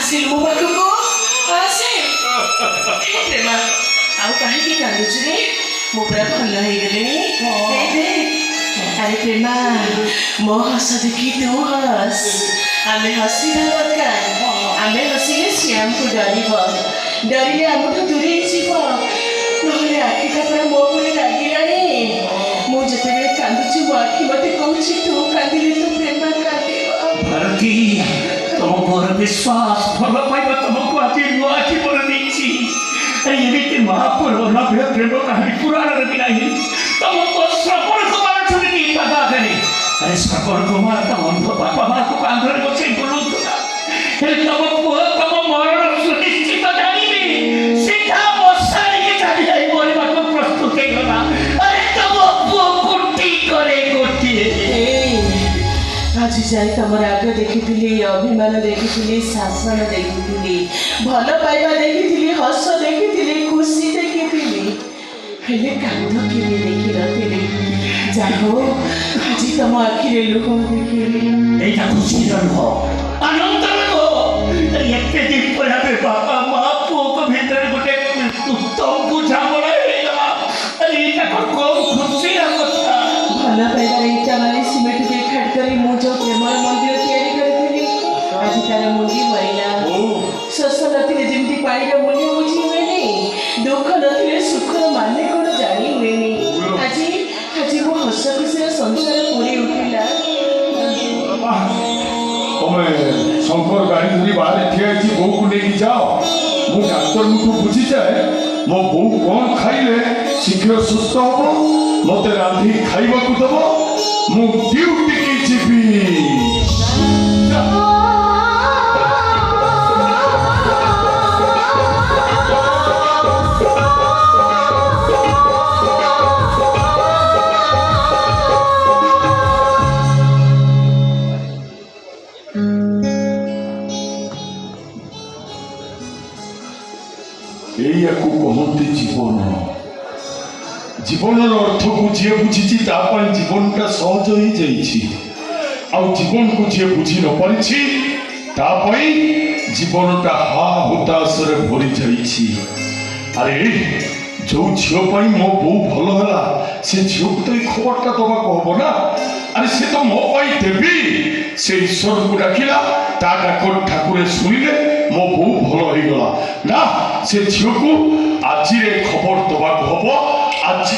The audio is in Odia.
ଆସିଲୁ ମୋ ପାଖକୁ ଆସେ ପ୍ରେମା ଆଉ କାହିଁକି କାନ୍ଦୁଛୁ ରେ ମୁଁ ପୁରା ଭଲ ହେଇଗଲିଣି ଆରେ ପ୍ରେମା ମୋ ହସ ଦେଖି ତୁ ହସ ଆମେ ହସିବା ଦରକାର ଆମେ ହସିଲେ ଶ୍ୟାମକୁ ଡରିଲେ ଆମଠୁ ଦୂରେଇ ଯିବ ନହେଲେ ଆଖିଟା ପୁରା ମୋ ଉପରେ ଲାଗିଲାଣି ମୁଁ ଯେତେବେଳେ କାନ୍ଦୁଛି ମୋ ଆଖି ମତେ କହୁଛି ତୁ କାନ୍ଦିଲେ ତୁ ପ୍ରେମା କାନ୍ଦିବ ଭାରତୀ ତମ ମୋର ବିଶ୍ୱାସ ଭଲ ପାଇବା ତମକୁ ଆଜି ନୂଆ ଜୀବନ ଦେଇଛି ଏମିତି ମହାପୁର ନଭ୍ୟ ପ୍ରେମ କାହାଣୀ ପୁରାଣରେ ବି ନାହିଁ ତମକୁ ଶ୍ରବଣ କୁମାର ଛୁଟି ପାଦ ଆଗରେ ଆରେ ଶ୍ରବଣ କୁମାର ତମ ବାପା ମାଆକୁ କାନ୍ଧରେ ବସେଇ ବୁଲଉଥିଲା ହେଲେ ତମ ପୁଅ ତମ ମରଣ ସୁନିଶ୍ଚିତ ଜାଣିବି ସିଧା ମଶାଣିକି ଚାଲି ଯାଇ ମରିବାକୁ ପ୍ରସ୍ତୁତ ହେଇଗଲା ଆରେ ତମ ପୁଅ ଗୋଟି କରେ ଗୋଟିଏ ଆଜି ଯାଇ ତମ ରାଗ ଦେଖିଥିଲି ଅଭିମାନ ଦେଖିଥିଲି ଶାସନ ଦେଖିଥିଲି ଭଲ ପାଇବା ଦେଖିଥିଲି ହସ ଦେଖିଥିଲି ଖୁସି ଦେଖିଥିଲି ହେଲେ କାନ୍ଦ କେବେ ଦେଖିନଥିଲି ଯାହା ହଉ ଆଜି ତମ ଆଖିରେ ଲୁହ ଦେଖିଲି ଏଇଟା ଖୁସିର ଲୁହ ଆନନ୍ଦର ଲୁହ ଏତେ ଦିନ ପରେ ଆମେ ବାପା ମା ପୁଅଙ୍କ ଭିତରେ ଗୋଟେ ଉତ୍ତମ ବୁଝାମଣା ହେଇଗଲା ଏଇଟା କଣ ଖୁସିର କଥା ଭଲ ପାଇବାର ଇଟା ମାରି ସିମେଣ୍ଟ ଖାଟ କରି ମୁଁ ଯେଉଁ ପ୍ରେମର ମନ୍ଦିର ତିଆରି କରିଥିଲି ଆଜି ତାର ମୁଣ୍ଡି ମରିଲା ଶୋଷ ନଥିଲେ ଯେମିତି ପାଣିର ମୂଲ୍ୟ ବୁଝି ହୁଏନି ଦୁଃଖ ନଥିଲେ ସୁଖର ମାନେ କ'ଣ ଜାଣି ହୁଏନି ଆଜି ମୋ ହସ ଖୁସିର ସଂସାର ପୁରୀ ଉଠିଲା ତମେ ଶଙ୍କର ଗାଡ଼ି ଧରି ବାହାରେ ଠିଆ ହେଇଛି ବୋଉକୁ ନେଇକି ଯାଅ ମୁଁ ଡାକ୍ତରଙ୍କୁ ବୁଝିଯାଏ ମୋ ବୋଉ କ'ଣ ଖାଇଲେ ଶୀଘ୍ର ସୁସ୍ଥ ହବ ମୋତେ ରାନ୍ଧି ଖାଇବାକୁ ଦେବ ମୁଁ ଡ୍ୟୁଟିକି ଯିବି ଏଇଆକୁ କହନ୍ତି ଜୀବନ ଜୀବନର ଅର୍ଥକୁ ଯିଏ ବୁଝିଛି ତା ପାଇଁ ଜୀବନଟା ସହଜ ହେଇଯାଇଛି ଆଉ ଜୀବନକୁ ଯିଏ ବୁଝି ନ ପାରିଛି ତା ପାଇଁ ଜୀବନଟା ହା ହୁତାଶରେ ଭରି ଯାଇଛି ଆରେ ଯୋଉ ଝିଅ ପାଇଁ ମୋ ବୋଉ ଭଲ ହେଲା ସେ ଝିଅକୁ ତ ଏଇ ଖବରଟା ଦବାକୁ ହବ ନା ଆରେ ସେ ତ ମୋ ପାଇଁ ଦେବି ସେ ଈଶ୍ୱରକୁ ଡାକିଲା ତା ଡାକ ଠାକୁରେ ଶୁଣିଲେ ମୋ ବୋଉ ଭଲ ହେଇଗଲା ନା ସେ ଝିଅକୁ ଆଜିରେ ଖବର ଦବାକୁ ହବ ଆଜି